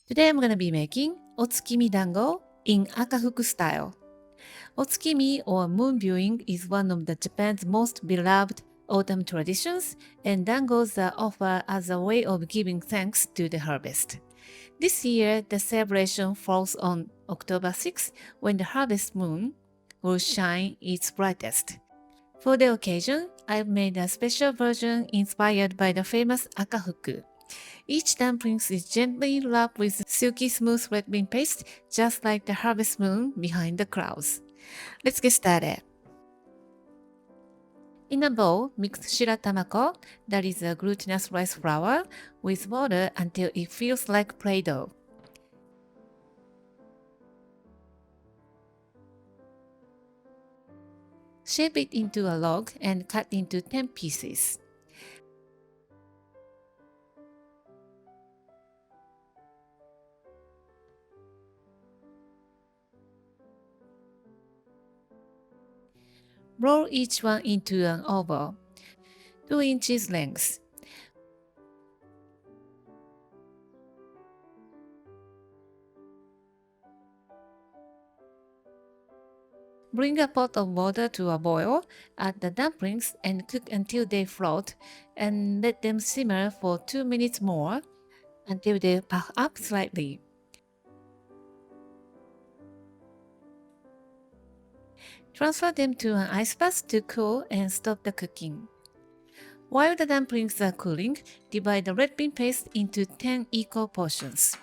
Today I'm going to be making Otsukimi dango in Akafuku style. Otsukimi or moon viewing is one of Japan's most beloved autumn traditions, and dangos are offered as a way of giving thanks to the harvest. This year, the celebration falls on October 6, when the harvest moon will shine its brightest. For the occasion, I've made a special version inspired by the famous Akafuku. Each dumpling is gently wrapped with silky-smooth red bean paste, just like the harvest moon behind the clouds. Let's get started. In a bowl, mix shiratamako, that is a glutinous rice flour, with water until it feels like Play-Doh. Shape it into a log and cut into 10 pieces. Roll each one into an oval, 2 inches length. Bring a pot of water to a boil, add the dumplings and cook until they float, and let them simmer for 2 minutes more until they puff up slightly. Transfer them to an ice bath to cool and stop the cooking. While the dumplings are cooling, divide the red bean paste into 10 equal portions.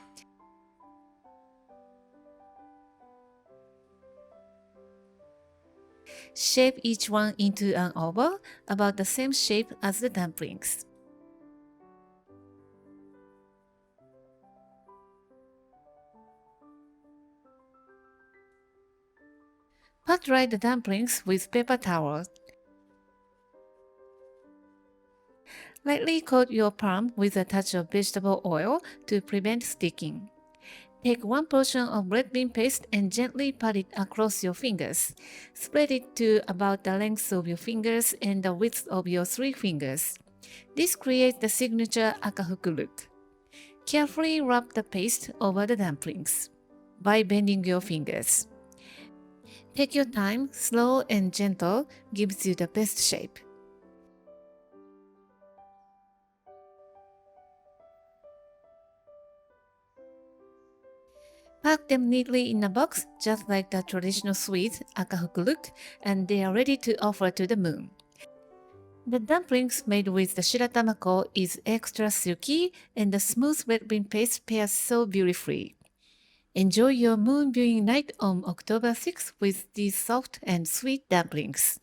Shape each one into an oval, about the same shape as the dumplings. Pat dry the dumplings with paper towel. Lightly coat your palm with a touch of vegetable oil to prevent sticking. Take 1 portion of red bean paste and gently pat it across your fingers. Spread it to about the length of your fingers and the width of your 3 fingers. This creates the signature Akafuku look. Carefully wrap the paste over the dumplings by bending your fingers. Take your time, slow and gentle gives you the best shape. Pack them neatly in a box, just like the traditional sweet Akafuku look, and they are ready to offer to the moon. The dumplings made with the shiratamako is extra silky, and the smooth red bean paste pairs so beautifully. Enjoy your moon viewing night on October 6th with these soft and sweet dumplings.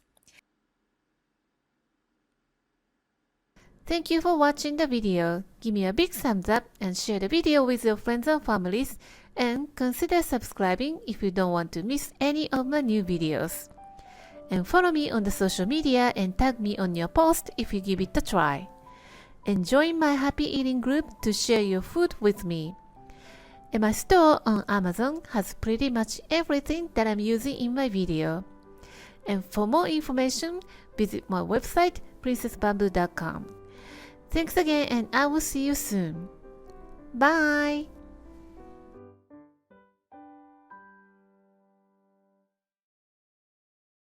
Thank you for watching the video. Give me a big thumbs up and share the video with your friends and families, and consider subscribing if you don't want to miss any of my new videos. And follow me on the social media and tag me on your post if you give it a try. And join my happy eating group to share your food with me. And my store on Amazon has pretty much everything that I'm using in my video. And for more information, visit my website princessbamboo.com. Thanks again, and I will see you soon. Bye!